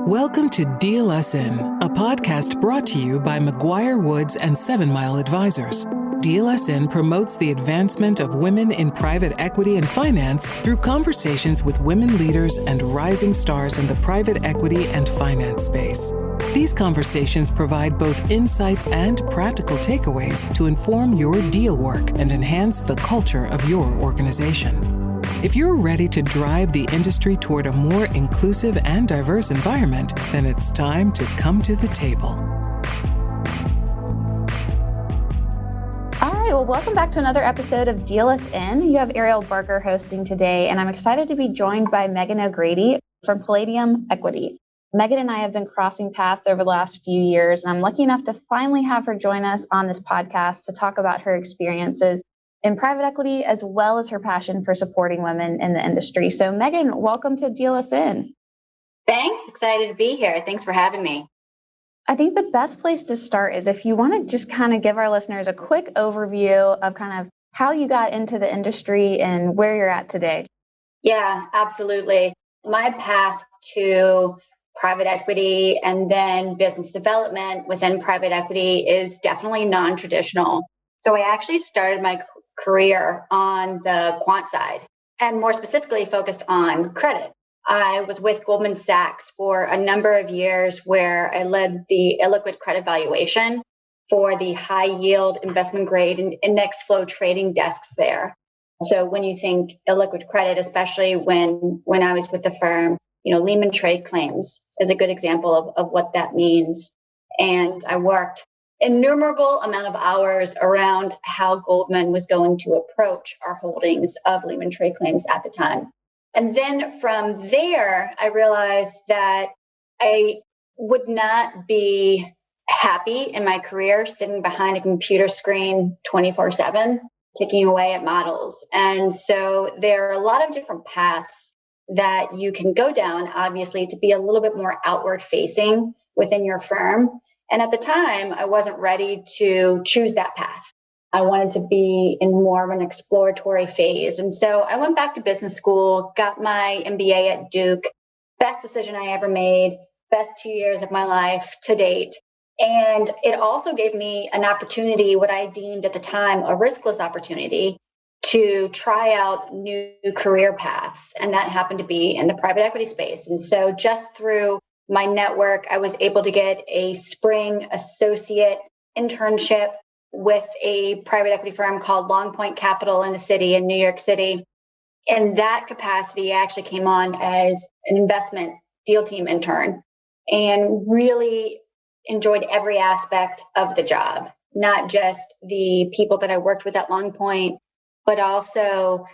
Welcome to Deal Us In, a podcast brought to you by McGuire Woods and 7 Mile Advisors. Deal Us In promotes the advancement of women in private equity and finance through conversations with women leaders and rising stars in the private equity and finance space. These conversations provide both insights and practical takeaways to inform your deal work and enhance the culture of your organization. If you're ready to drive the industry toward a more inclusive and diverse environment, then it's time to come to the table. All right, well, welcome back to another episode of Deal Us In. You have Ariail Barker hosting today, and I'm excited to be joined by Meahgan O'Grady from Palladium Equity. Meahgan and I have been crossing paths over the last few years, and I'm lucky enough to finally have her join us on this podcast to talk about her experiences in private equity, as well as her passion for supporting women in the industry. So Meahgan, welcome to Deal Us In. Thanks. Excited to be here. Thanks for having me. I think the best place to start is if you want to just kind of give our listeners a quick overview of kind of how you got into the industry and where you're at today. Yeah, absolutely. My path to private equity and then business development within private equity is definitely non-traditional. So I actually started my career on the quant side and more specifically focused on credit. I was with Goldman Sachs for a number of years where I led the illiquid credit valuation for the high yield investment grade and index flow trading desks there. So when you think illiquid credit, especially when I was with the firm, Lehman trade claims is a good example of what that means. And I worked innumerable amount of hours around how Goldman was going to approach our holdings of Lehman trade claims at the time. And then from there, I realized that I would not be happy in my career sitting behind a computer screen 24/7, ticking away at models. And so there are a lot of different paths that you can go down, obviously, to be a little bit more outward facing within your firm. And at the time, I wasn't ready to choose that path. I wanted to be in more of an exploratory phase. And so I went back to business school, got my MBA at Duke, best decision I ever made, best 2 years of my life to date. And it also gave me an opportunity, what I deemed at the time a riskless opportunity, to try out new career paths. And that happened to be in the private equity space. And so just through my network, I was able to get a spring associate internship with a private equity firm called Long Point Capital in the city in New York City. In that capacity, I actually came on as an investment deal team intern and really enjoyed every aspect of the job, not just the people that I worked with at Long Point, but also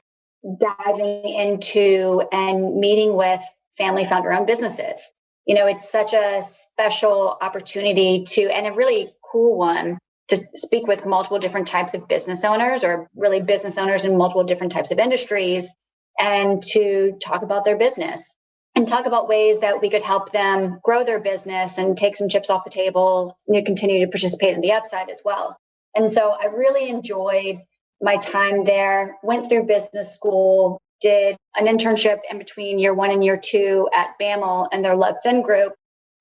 diving into and meeting with family founder-owned businesses. It's such a special opportunity and a really cool one to speak with multiple different types of business owners or really business owners in multiple different types of industries and to talk about their business and talk about ways that we could help them grow their business and take some chips off the table and continue to participate in the upside as well. And so I really enjoyed my time there, went through business school, did an internship in between year 1 and year 2 at BAML and their Lev Fin group,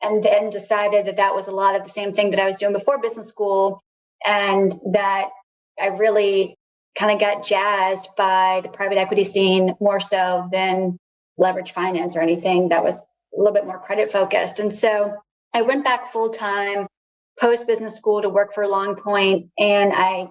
and then decided that was a lot of the same thing that I was doing before business school, and that I really kind of got jazzed by the private equity scene more so than leverage finance or anything that was a little bit more credit focused. And so I went back full time post business school to work for Long Point, and I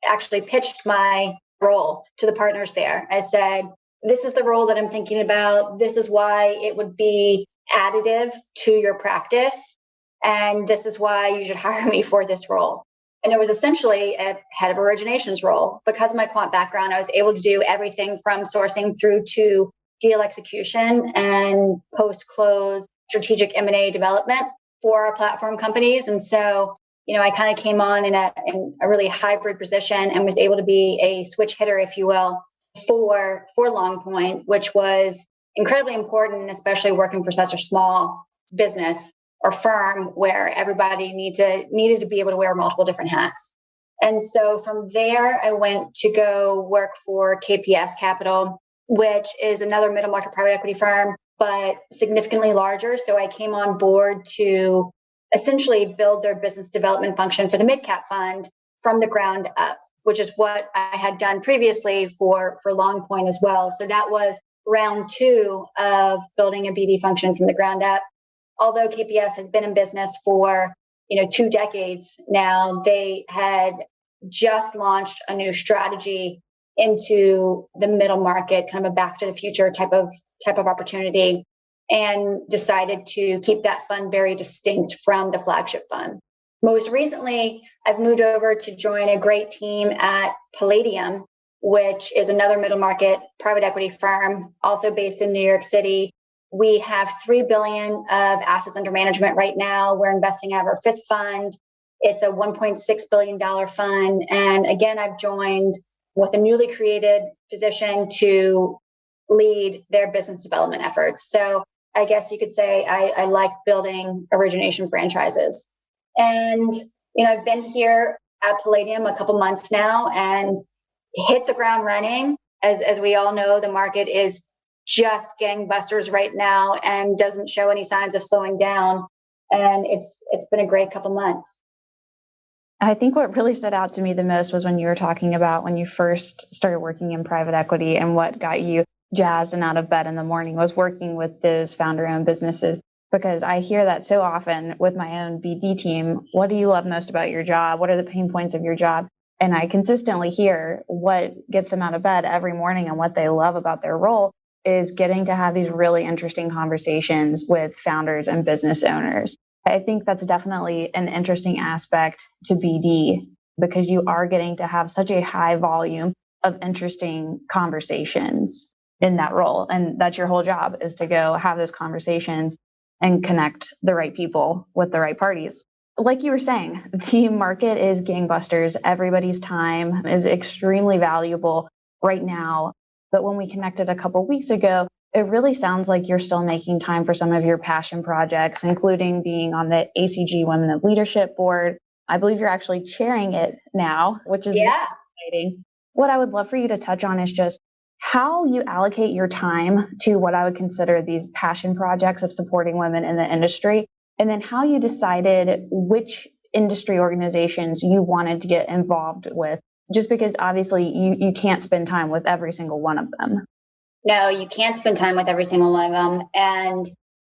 actually pitched my role to the partners there. I said, this is the role that I'm thinking about. This is why it would be additive to your practice. And this is why you should hire me for this role. And it was essentially a head of originations role. Because of my quant background, I was able to do everything from sourcing through to deal execution and post-close strategic M&A development for our platform companies. And so, I kind of came on in a really hybrid position and was able to be a switch hitter, if you will, for Long Point, which was incredibly important, especially working for such a small business or firm where everybody needed to be able to wear multiple different hats. And so from there, I went to go work for KPS Capital, which is another middle market private equity firm, but significantly larger. So I came on board to essentially build their business development function for the mid-cap fund from the ground up, which is what I had done previously for Long Point as well. So that was round 2 of building a BD function from the ground up. Although KPS has been in business for 2 decades now, they had just launched a new strategy into the middle market, kind of a back to the future type of opportunity, and decided to keep that fund very distinct from the flagship fund. Most recently, I've moved over to join a great team at Palladium, which is another middle market private equity firm, also based in New York City. We have $3 billion of assets under management right now. We're investing out of our 5th fund. It's a $1.6 billion fund. And again, I've joined with a newly created position to lead their business development efforts. So I guess you could say I like building origination franchises. And, I've been here at Palladium a couple months now and hit the ground running. As we all know, the market is just gangbusters right now and doesn't show any signs of slowing down. And it's been a great couple months. I think what really stood out to me the most was when you were talking about when you first started working in private equity, and what got you jazzed and out of bed in the morning was working with those founder-owned businesses. Because I hear that so often with my own BD team. What do you love most about your job? What are the pain points of your job? And I consistently hear what gets them out of bed every morning and what they love about their role is getting to have these really interesting conversations with founders and business owners. I think that's definitely an interesting aspect to BD, because you are getting to have such a high volume of interesting conversations in that role. And that's your whole job, is to go have those conversations and connect the right people with the right parties. Like you were saying, the market is gangbusters. Everybody's time is extremely valuable right now. But when we connected a couple of weeks ago, it really sounds like you're still making time for some of your passion projects, including being on the ACG Women of Leadership Board. I believe you're actually chairing it now, which is exciting. What I would love for you to touch on is just how you allocate your time to what I would consider these passion projects of supporting women in the industry, and then how you decided which industry organizations you wanted to get involved with, just because obviously you can't spend time with every single one of them. No, you can't spend time with every single one of them. And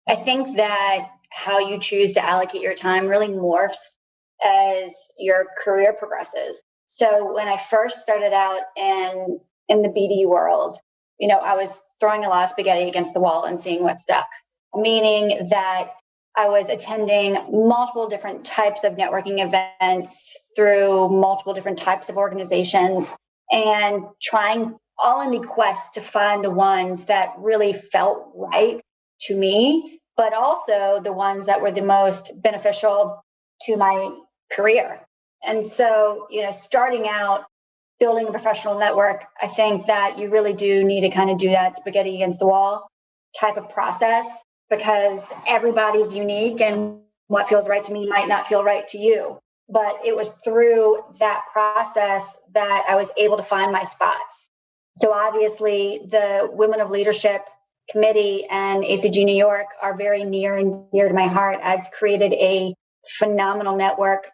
I think that how you choose to allocate your time really morphs as your career progresses. So when I first started out in the BD world, I was throwing a lot of spaghetti against the wall and seeing what stuck, meaning that I was attending multiple different types of networking events through multiple different types of organizations and trying all in the quest to find the ones that really felt right to me, but also the ones that were the most beneficial to my career. And so, starting out building a professional network, I think that you really do need to kind of do that spaghetti against the wall type of process, because everybody's unique and what feels right to me might not feel right to you. But it was through that process that I was able to find my spots. So obviously the Women of Leadership Committee and ACG New York are very near and dear to my heart. I've created a phenomenal network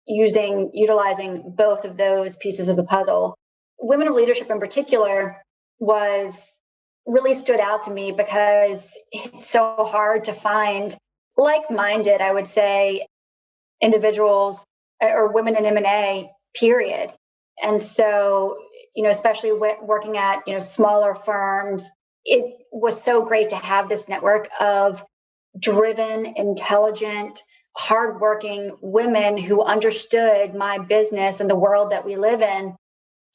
utilizing both of those pieces of the puzzle. Women of Leadership in particular really stood out to me because it's so hard to find like-minded, I would say, individuals or women in M&A, period. And so, especially working at, smaller firms, it was so great to have this network of driven, intelligent, hardworking women who understood my business and the world that we live in,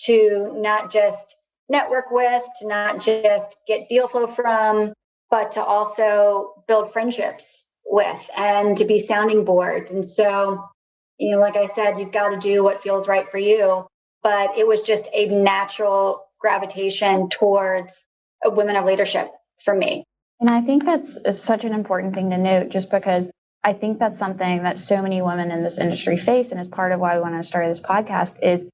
to not just network with, to not just get deal flow from, but to also build friendships with and to be sounding boards. And so, like I said, you've got to do what feels right for you. But it was just a natural gravitation towards women of leadership for me. And I think that's such an important thing to note, just because I think that's something that so many women in this industry face. And as part of why we want to start this podcast is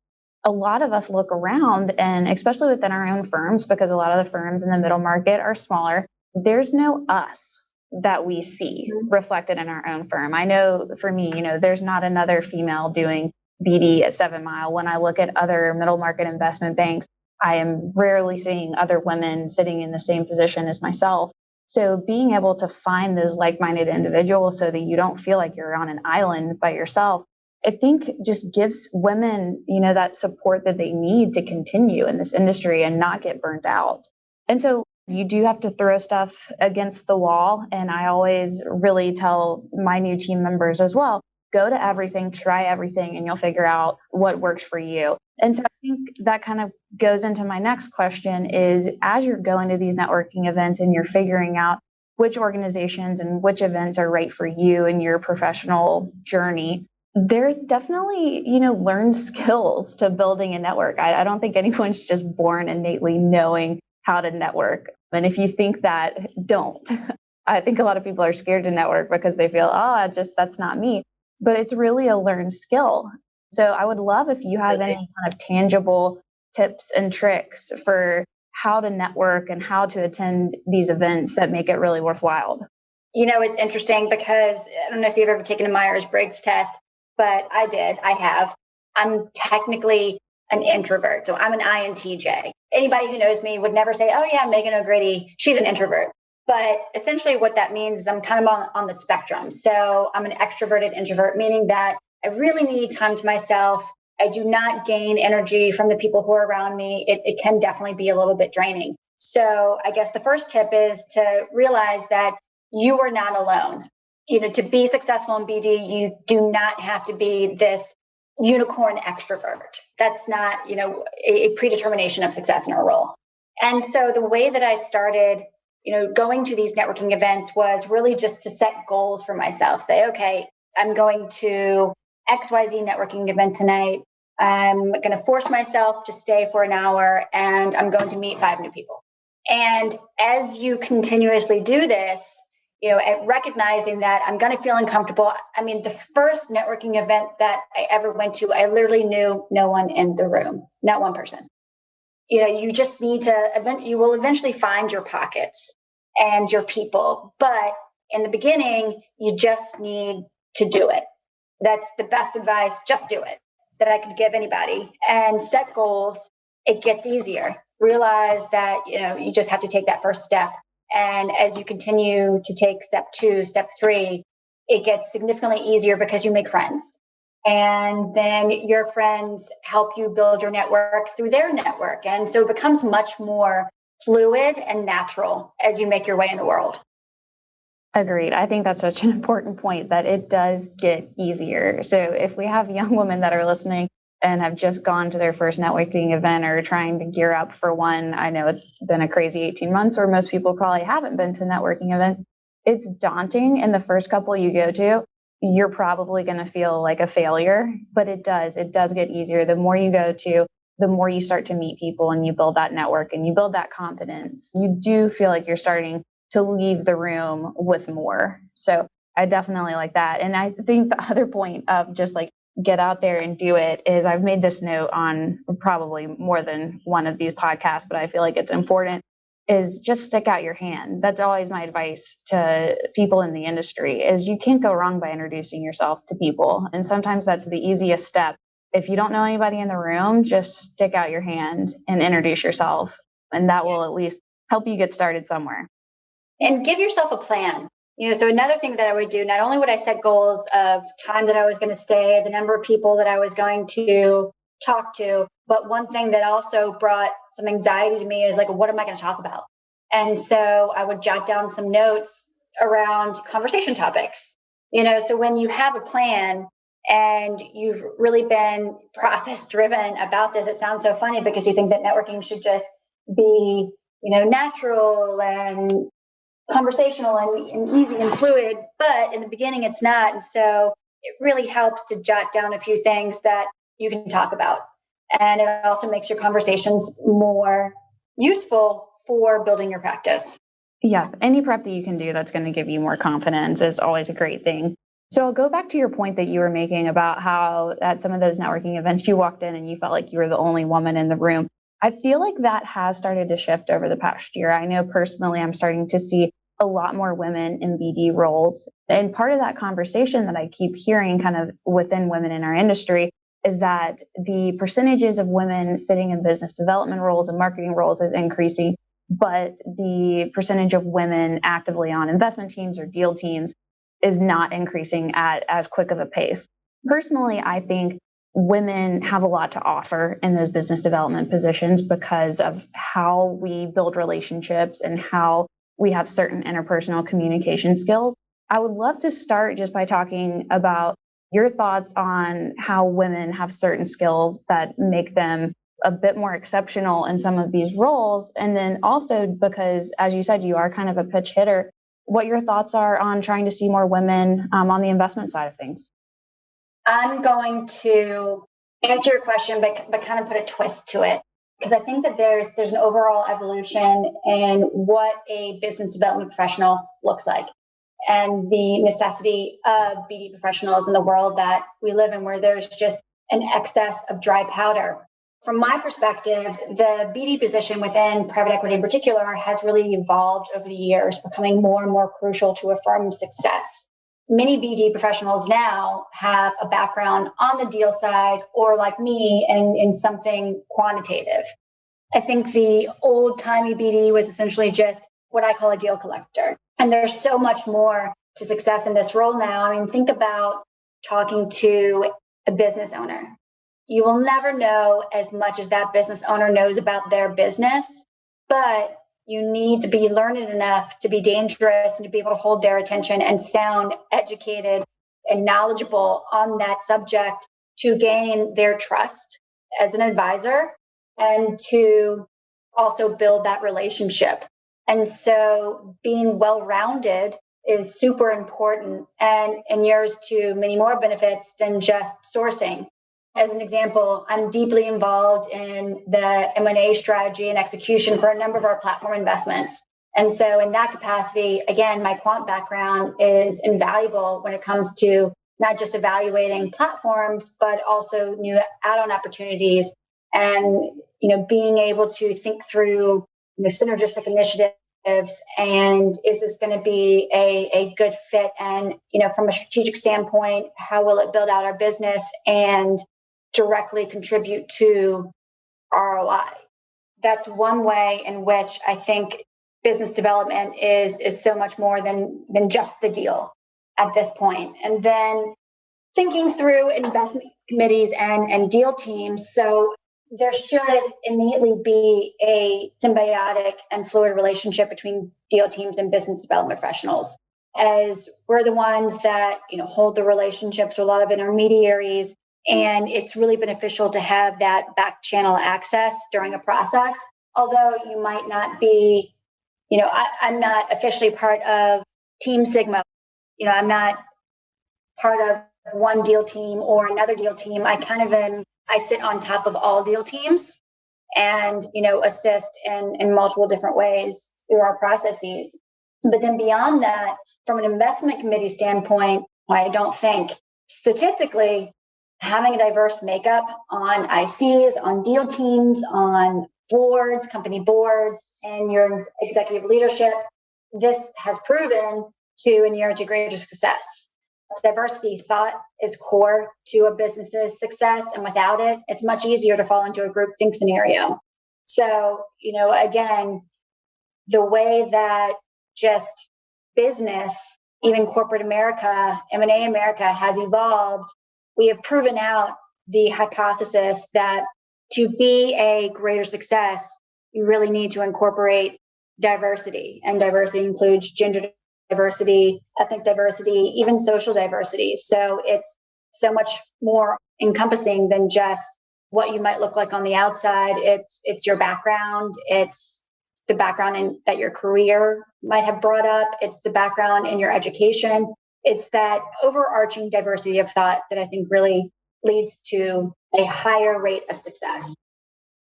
a lot of us look around, and especially within our own firms, because a lot of the firms in the middle market are smaller, there's no us that we see reflected in our own firm. I know for me, there's not another female doing BD at 7 Mile. When I look at other middle market investment banks, I am rarely seeing other women sitting in the same position as myself. So being able to find those like-minded individuals so that you don't feel like you're on an island by yourself, I think just gives women, that support that they need to continue in this industry and not get burnt out. And so you do have to throw stuff against the wall. And I always really tell my new team members as well, go to everything, try everything, and you'll figure out what works for you. And so I think that kind of goes into my next question is, as you're going to these networking events and you're figuring out which organizations and which events are right for you in your professional journey, there's definitely, learned skills to building a network. I don't think anyone's just born innately knowing how to network. And if you think that, don't. I think a lot of people are scared to network because they feel, that's not me. But it's really a learned skill. So I would love if you have any kind of tangible tips and tricks for how to network and how to attend these events that make it really worthwhile. It's interesting because I don't know if you've ever taken a Myers-Briggs test, but I have. I'm technically an introvert. So I'm an INTJ. Anybody who knows me would never say, oh yeah, Meahgan O'Grady, she's an introvert. But essentially what that means is I'm kind of on the spectrum. So I'm an extroverted introvert, meaning that I really need time to myself. I do not gain energy from the people who are around me. It can definitely be a little bit draining. So I guess the first tip is to realize that you are not alone. To be successful in BD, you do not have to be this unicorn extrovert. That's not, a predetermination of success in our role. And so the way that I started, going to these networking events was really just to set goals for myself. Say, okay, I'm going to XYZ networking event tonight. I'm going to force myself to stay for an hour and I'm going to meet 5 new people. And as you continuously do this, at recognizing that I'm going to feel uncomfortable. I mean, the first networking event that I ever went to, I literally knew no one in the room, not one person. You just need to, you will eventually find your pockets and your people. But in the beginning, you just need to do it. That's the best advice. Just do it that I could give anybody and set goals. It gets easier. Realize that, you just have to take that first step. And as you continue to take step 2, step 3, it gets significantly easier because you make friends. And then your friends help you build your network through their network. And so it becomes much more fluid and natural as you make your way in the world. Agreed. I think that's such an important point that it does get easier. So if we have young women that are listening and have just gone to their first networking event or trying to gear up for one, I know it's been a crazy 18 months where most people probably haven't been to networking events. It's daunting. In the first couple you go to, you're probably going to feel like a failure, but it does get easier. The more you go to, the more you start to meet people and you build that network and you build that confidence. You do feel like you're starting to leave the room with more. So I definitely like that. And I think the other point of just like get out there and do it is I've made this note on probably more than one of these podcasts, but I feel like it's important, is just stick out your hand. That's always my advice to people in the industry is you can't go wrong by introducing yourself to people. And sometimes that's the easiest step. If you don't know anybody in the room, just stick out your hand and introduce yourself. And that will at least help you get started somewhere. And give yourself a plan. So another thing that I would do, not only would I set goals of time that I was going to stay, the number of people that I was going to talk to, but one thing that also brought some anxiety to me is like, what am I going to talk about? And so I would jot down some notes around conversation topics. So when you have a plan and you've really been process driven about this, it sounds so funny because you think that networking should just be, natural and conversational and easy and fluid, but in the beginning it's not. And so it really helps to jot down a few things that you can talk about. And it also makes your conversations more useful for building your practice. Yeah, any prep that you can do that's going to give you more confidence is always a great thing. So I'll go back to your point that you were making about how at some of those networking events you walked in and you felt like you were the only woman in the room. I feel like that has started to shift over the past year. I know personally, I'm starting to see a lot more women in BD roles. And part of that conversation that I keep hearing kind of within women in our industry is that the percentages of women sitting in business development roles and marketing roles is increasing, but the percentage of women actively on investment teams or deal teams is not increasing at as quick of a pace. Personally, I think women have a lot to offer in those business development positions because of how we build relationships and how we have certain interpersonal communication skills. I would love to start just by talking about your thoughts on how women have certain skills that make them a bit more exceptional in some of these roles. And then also because, as you said, you are kind of a pitch hitter, what your thoughts are on trying to see more women on the investment side of things. I'm going to answer your question, but kind of put a twist to it. Because I think that there's an overall evolution in what a business development professional looks like and the necessity of BD professionals in the world that we live in, where there's just an excess of dry powder. From my perspective, the BD position within private equity in particular has really evolved over the years, becoming more and more crucial to a firm's success. Many BD professionals now have a background on the deal side or like me in something quantitative. I think the old-timey BD was essentially just what I call a deal collector. And there's so much more to success in this role now. I mean, think about talking to a business owner. You will never know as much as that business owner knows about their business, but you need to be learned enough to be dangerous and to be able to hold their attention and sound educated and knowledgeable on that subject to gain their trust as an advisor and to also build that relationship. And so being well-rounded is super important and inures to many more benefits than just sourcing. As an example, I'm deeply involved in the M&A strategy and execution for a number of our platform investments. And so in that capacity, again, my quant background is invaluable when it comes to not just evaluating platforms, but also new add-on opportunities and, being able to think through, synergistic initiatives and is this going to be a good fit? And, from a strategic standpoint, how will it build out our business and directly contribute to ROI? That's one way in which I think business development is so much more than just the deal at this point. And then thinking through investment committees and deal teams. So there should innately be a symbiotic and fluid relationship between deal teams and business development professionals, as we're the ones that hold the relationships with a lot of intermediaries. And it's really beneficial to have that back channel access during a process. Although you might not be, I'm not officially part of Team Sigma. I'm not part of one deal team or another deal team. I sit on top of all deal teams and, assist in multiple different ways through our processes. But then beyond that, from an investment committee standpoint, I don't think statistically having a diverse makeup on ICs, on deal teams, on boards, company boards, and your executive leadership, this has proven to inure to greater success. Diversity thought is core to a business's success, and without it, it's much easier to fall into a groupthink scenario. So, again, the way that just business, even corporate America, M&A America has evolved, we have proven out the hypothesis that to be a greater success, you really need to incorporate diversity. And diversity includes gender diversity, ethnic diversity, even social diversity. So it's so much more encompassing than just what you might look like on the outside. It's your background. It's the background that your career might have brought up. It's the background in your education. It's that overarching diversity of thought that I think really leads to a higher rate of success.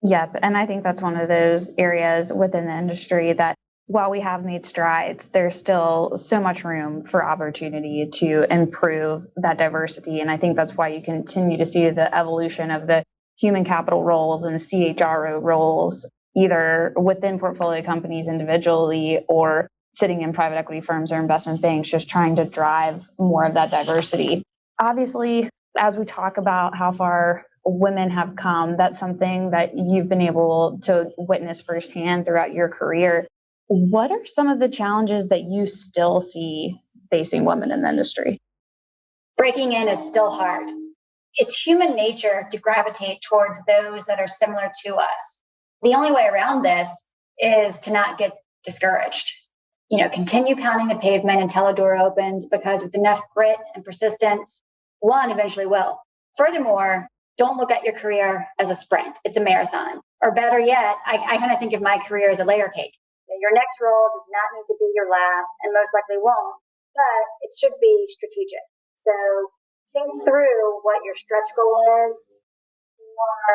Yep. And I think that's one of those areas within the industry that while we have made strides, there's still so much room for opportunity to improve that diversity. And I think that's why you continue to see the evolution of the human capital roles and CHRO roles, either within portfolio companies individually or sitting in private equity firms or investment banks, just trying to drive more of that diversity. Obviously, as we talk about how far women have come, that's something that you've been able to witness firsthand throughout your career. What are some of the challenges that you still see facing women in the industry? Breaking in is still hard. It's human nature to gravitate towards those that are similar to us. The only way around this is to not get discouraged. Continue pounding the pavement until a door opens, because with enough grit and persistence, one eventually will. Furthermore, don't look at your career as a sprint. It's a marathon. Or better yet, I kind of think of my career as a layer cake. Your next role does not need to be your last, and most likely won't, but it should be strategic. So think through what your stretch goal is, or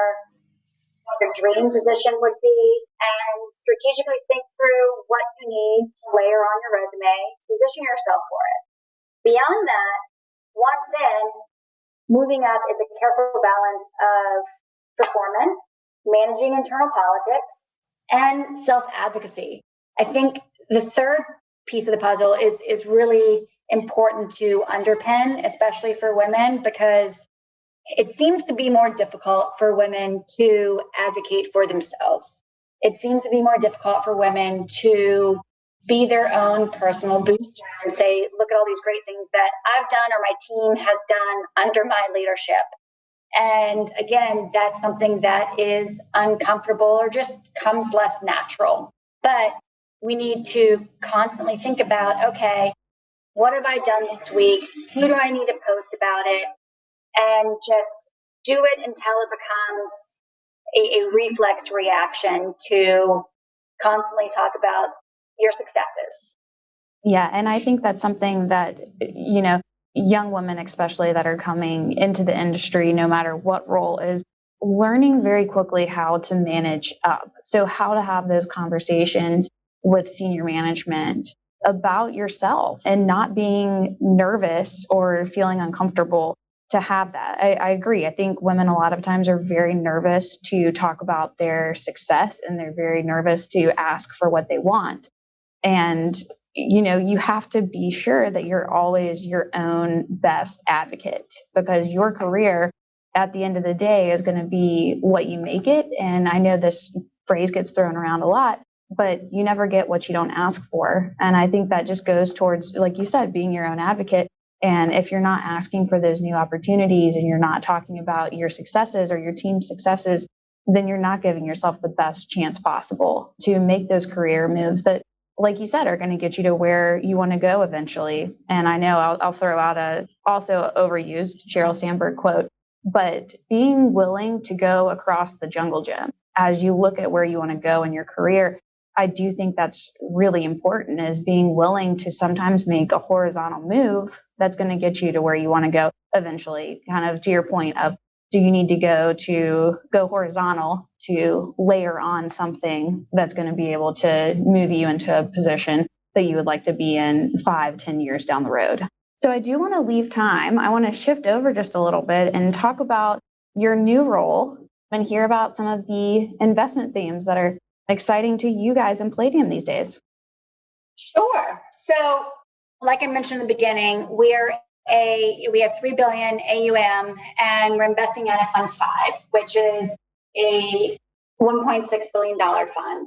what your dream position would be, and strategically think through what you need to layer on your resume to position yourself for it. Beyond that, once in, moving up is a careful balance of performance, managing internal politics, and self-advocacy. I think the third piece of the puzzle is really important to underpin, especially for women, because it seems to be more difficult for women to advocate for themselves. It seems to be more difficult for women to be their own personal booster and say, look at all these great things that I've done or my team has done under my leadership. And again, that's something that is uncomfortable or just comes less natural. But we need to constantly think about, okay, what have I done this week? Who do I need to post about it? And just do it until it becomes a reflex reaction to constantly talk about your successes. Yeah, and I think that's something that, young women especially that are coming into the industry, no matter what role, is learning very quickly how to manage up. So how to have those conversations with senior management about yourself and not being nervous or feeling uncomfortable to have that. I agree. I think women a lot of times are very nervous to talk about their success, and they're very nervous to ask for what they want. And you have to be sure that you're always your own best advocate, because your career at the end of the day is going to be what you make it. And I know this phrase gets thrown around a lot, but you never get what you don't ask for. And I think that just goes towards, like you said, being your own advocate. And if you're not asking for those new opportunities and you're not talking about your successes or your team's successes, then you're not giving yourself the best chance possible to make those career moves that, like you said, are going to get you to where you want to go eventually. And I know I'll throw out a also overused Sheryl Sandberg quote, but being willing to go across the jungle gym as you look at where you want to go in your career, I do think that's really important, is being willing to sometimes make a horizontal move that's going to get you to where you want to go eventually. Kind of to your point of, do you need to go horizontal to layer on something that's going to be able to move you into a position that you would like to be in 5-10 years down the road? So I do want to leave time. I want to shift over just a little bit and talk about your new role and hear about some of the investment themes that are exciting to you guys in Palladium these days. Sure. So like I mentioned in the beginning, we have 3 billion AUM, and we're investing at a fund 5, which is a $1.6 billion fund.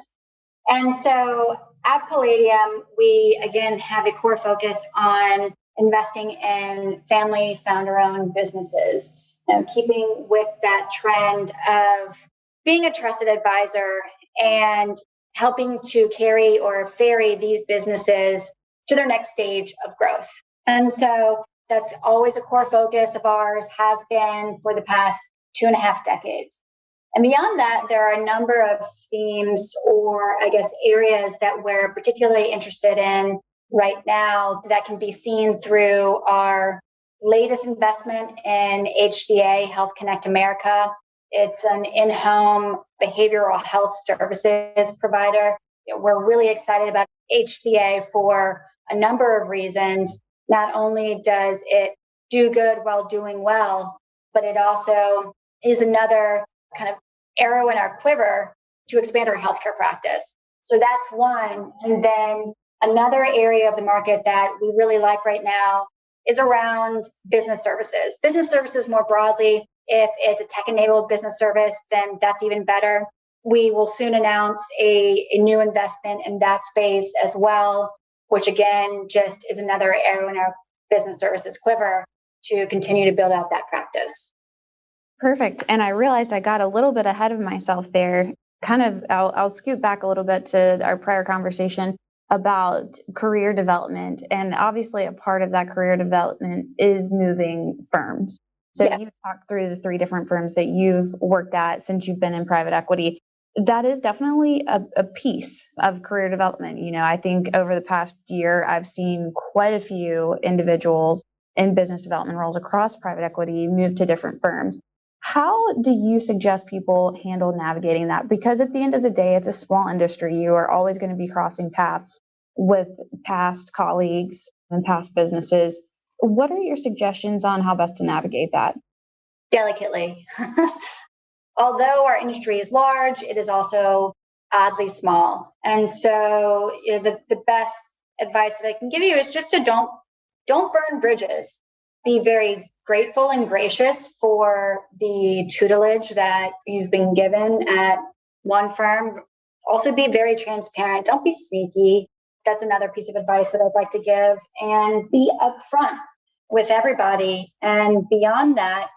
And so at Palladium, we again have a core focus on investing in family founder-owned businesses, keeping with that trend of being a trusted advisor and helping to carry or ferry these businesses to their next stage of growth. And so that's always a core focus of ours, has been for the past 2.5 decades. And beyond that, there are a number of themes, or I guess areas, that we're particularly interested in right now that can be seen through our latest investment in HCA, Health Connect America. It's an in-home behavioral health services provider. We're really excited about HCA for a number of reasons. Not only does it do good while doing well, but it also is another kind of arrow in our quiver to expand our healthcare practice. So that's one. And then another area of the market that we really like right now is around business services. Business services more broadly, if it's a tech-enabled business service, then that's even better. We will soon announce a new investment in that space as well, which again, just is another arrow in our business services quiver to continue to build out that practice. Perfect. And I realized I got a little bit ahead of myself there. I'll scoot back a little bit to our prior conversation about career development. And obviously a part of that career development is moving firms. So you talked through the 3 different firms that you've worked at since you've been in private equity. That is definitely a piece of career development. I think over the past year, I've seen quite a few individuals in business development roles across private equity move to different firms. How do you suggest people handle navigating that? Because at the end of the day, it's a small industry. You are always going to be crossing paths with past colleagues and past businesses. What are your suggestions on how best to navigate that? Delicately. Although our industry is large, it is also oddly small. And so the best advice that I can give you is just to don't burn bridges. Be very grateful and gracious for the tutelage that you've been given at one firm. Also be very transparent. Don't be sneaky. That's another piece of advice that I'd like to give. And be upfront with everybody. And beyond that,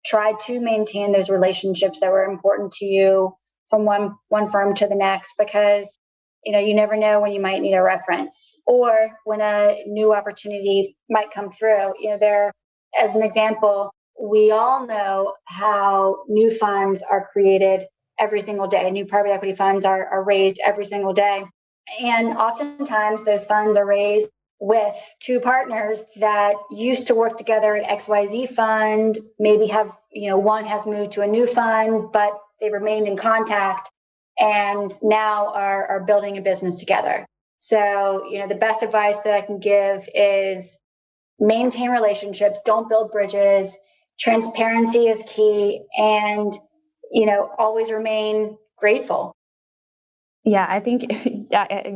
try to maintain those relationships that were important to you from one firm to the next, because you never know when you might need a reference or when a new opportunity might come through. As an example, we all know how new funds are created every single day. New private equity funds are raised every single day. And oftentimes those funds are raised with 2 partners that used to work together at XYZ fund, maybe one has moved to a new fund, but they remained in contact and now are building a business together. So, the best advice that I can give is maintain relationships, don't build bridges. Transparency is key, and, always remain grateful. Yeah, I think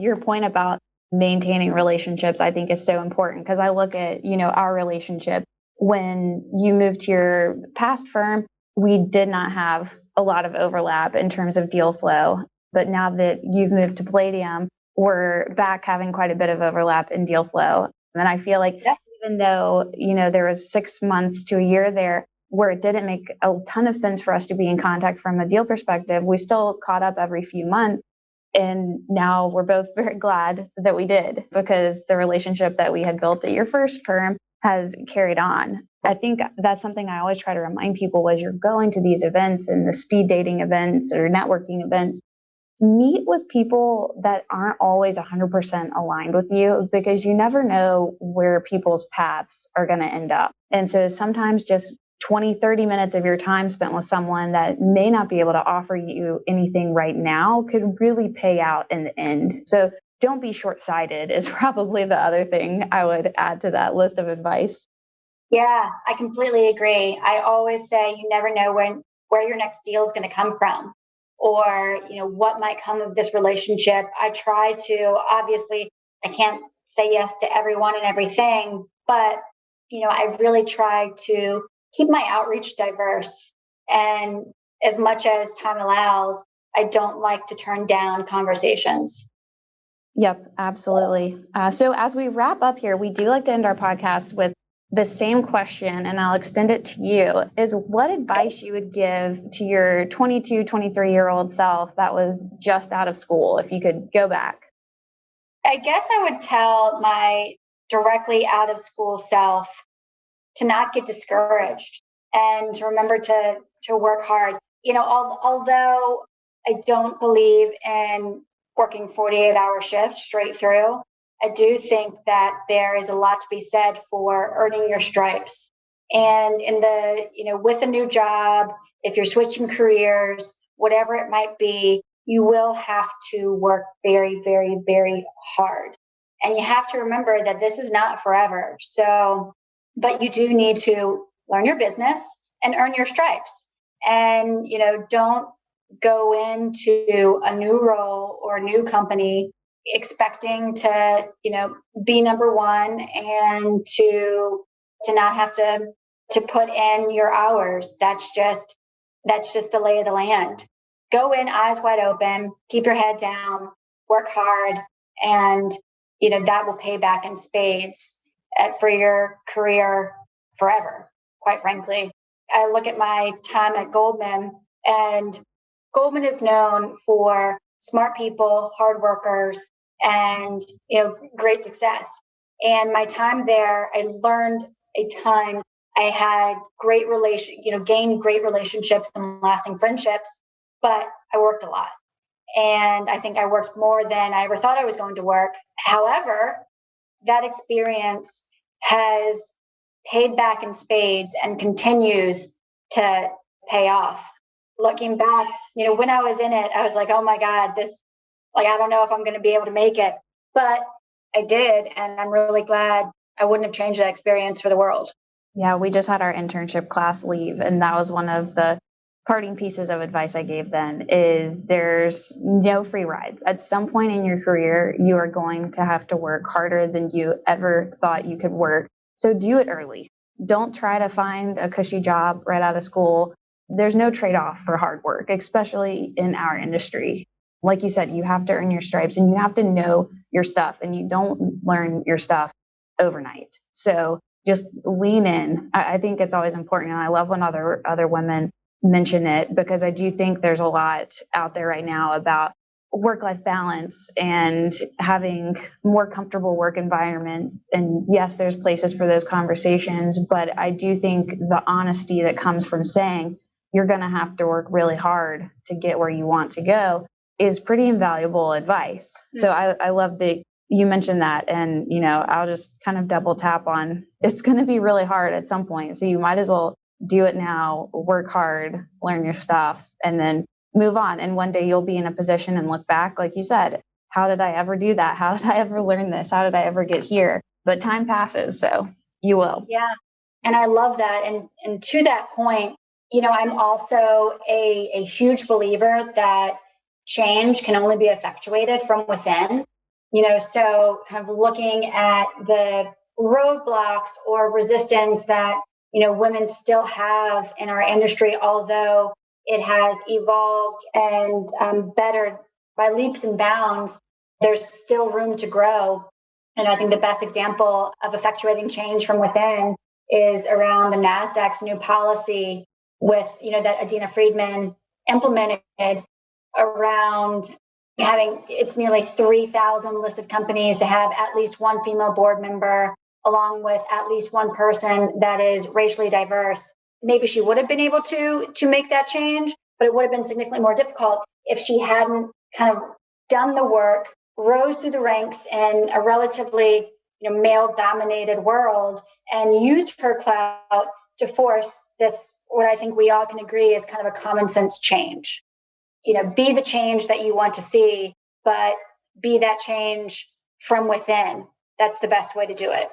your point about maintaining relationships, I think is so important, because I look at, our relationship. When you moved to your past firm, we did not have a lot of overlap in terms of deal flow. But now that you've moved to Palladium, we're back having quite a bit of overlap in deal flow. And I feel like even though, there was 6 months to a year there where it didn't make a ton of sense for us to be in contact from a deal perspective, we still caught up every few months. And now we're both very glad that we did, because the relationship that we had built at your first firm has carried on. I think that's something I always try to remind people as you're going to these events and the speed dating events or networking events, meet with people that aren't always 100% aligned with you, because you never know where people's paths are going to end up. And so sometimes just 20, 30 minutes of your time spent with someone that may not be able to offer you anything right now could really pay out in the end. So don't be short-sighted is probably the other thing I would add to that list of advice. Yeah, I completely agree. I always say you never know where your next deal is going to come from, or what might come of this relationship. I try to, obviously, I can't say yes to everyone and everything, but I really try to keep my outreach diverse. And as much as time allows, I don't like to turn down conversations. Yep, absolutely. So as we wrap up here, we do like to end our podcast with the same question, and I'll extend it to you, is what advice you would give to your 22, 23-year-old self that was just out of school, if you could go back? I guess I would tell my directly out of school self to not get discouraged and to remember to work hard. Although I don't believe in working 48-hour shifts straight through, I do think that there is a lot to be said for earning your stripes. And with a new job, if you're switching careers, whatever it might be, you will have to work very, very, very hard. And you have to remember that this is not forever. So, but you do need to learn your business and earn your stripes. And, don't go into a new role or a new company expecting to, be number one and to not have to put in your hours. That's just the lay of the land. Go in eyes wide open, keep your head down, work hard, and that will pay back in spades for your career forever, quite frankly. I look at my time at Goldman, and Goldman is known for smart people, hard workers, and great success. And my time there, I learned a ton. I had gained great relationships and lasting friendships, but I worked a lot. And I think I worked more than I ever thought I was going to work. However, that experience has paid back in spades and continues to pay off. Looking back, when I was in it, I was like, oh my God, I don't know if I'm going to be able to make it. But I did. And I'm really glad. I wouldn't have changed that experience for the world. Yeah, we just had our internship class leave, and that was one of the parting pieces of advice I gave then is there's no free rides. At some point in your career, you are going to have to work harder than you ever thought you could work. So do it early. Don't try to find a cushy job right out of school. There's no trade-off for hard work, especially in our industry. Like you said, you have to earn your stripes and you have to know your stuff, and you don't learn your stuff overnight. So just lean in. I think it's always important. And I love when other women mention it, because I do think there's a lot out there right now about work-life balance and having more comfortable work environments. And yes, there's places for those conversations, but I do think the honesty that comes from saying you're going to have to work really hard to get where you want to go is pretty invaluable advice. Mm-hmm. So I love that you mentioned that. And, I'll just kind of double tap on it's going to be really hard at some point. So you might as well do it now, work hard, learn your stuff, and then move on. And one day you'll be in a position and look back, like you said, how did I ever do that? How did I ever learn this? How did I ever get here? But time passes, so you will. Yeah. And I love that. And to that point, I'm also a huge believer that change can only be effectuated from within. So kind of looking at the roadblocks or resistance that women still have in our industry, although it has evolved and bettered by leaps and bounds, there's still room to grow. And I think the best example of effectuating change from within is around the NASDAQ's new policy with, that Adina Friedman implemented around having it's nearly 3,000 listed companies to have at least one female board member, along with at least one person that is racially diverse. Maybe she would have been able to make that change, but it would have been significantly more difficult if she hadn't kind of done the work, rose through the ranks in a relatively male-dominated world, and used her clout to force this, what I think we all can agree is kind of a common sense change. Be the change that you want to see, but be that change from within. That's the best way to do it.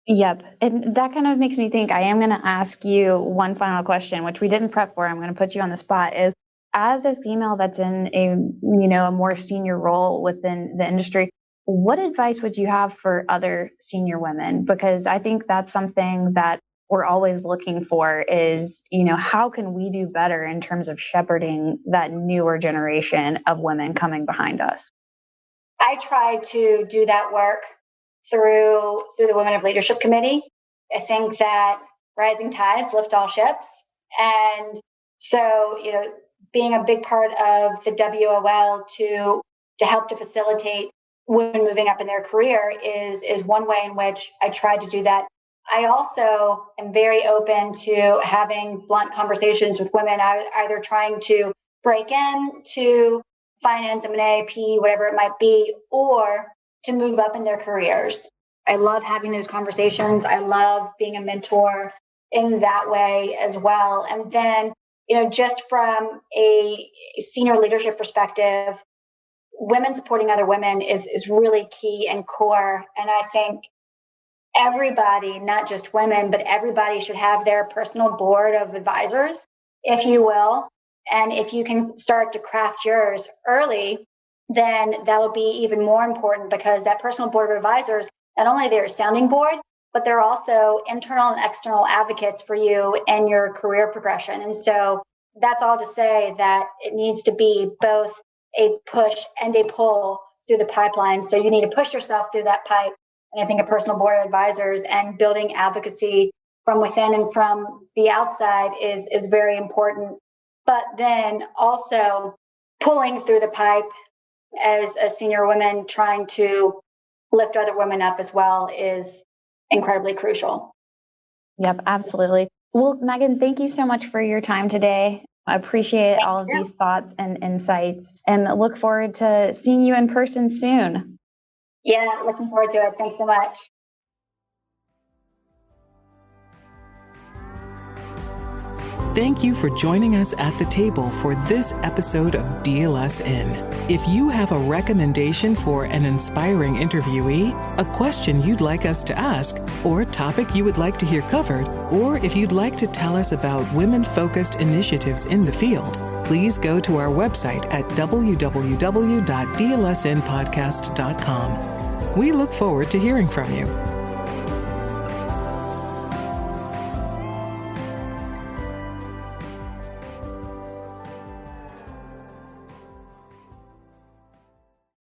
Yep. And that kind of makes me think I am going to ask you one final question, which we didn't prep for. I'm going to put you on the spot is, as a female that's in a more senior role within the industry, what advice would you have for other senior women? Because I think that's something that we're always looking for is, how can we do better in terms of shepherding that newer generation of women coming behind us? I try to do that work through the Women of Leadership Committee. I think that rising tides lift all ships. And so, being a big part of the WOL to help to facilitate women moving up in their career is one way in which I try to do that. I also am very open to having blunt conversations with women, either trying to break into finance, M&A, PE, whatever it might be, or to move up in their careers. I love having those conversations. I love being a mentor in that way as well. And then, just from a senior leadership perspective, women supporting other women is really key and core. And I think everybody, not just women, but everybody should have their personal board of advisors if you will. And if you can start to craft yours early, then that'll be even more important, because that personal board of advisors, not only they're a sounding board, but they're also internal and external advocates for you and your career progression. And so that's all to say that it needs to be both a push and a pull through the pipeline. So you need to push yourself through that pipe. And I think a personal board of advisors and building advocacy from within and from the outside is very important. But then also pulling through the pipe as a senior woman, trying to lift other women up as well, is incredibly crucial. Yep, absolutely. Well, Meaghan, thank you so much for your time today. I appreciate all of these thoughts and insights, and look forward to seeing you in person soon. Yeah, looking forward to it. Thanks so much. Thank you for joining us at the table for this episode of DLS In. If you have a recommendation for an inspiring interviewee, a question you'd like us to ask, or topic you would like to hear covered, or if you'd like to tell us about women-focused initiatives in the field, please go to our website at www.dlsinpodcast.com. We look forward to hearing from you.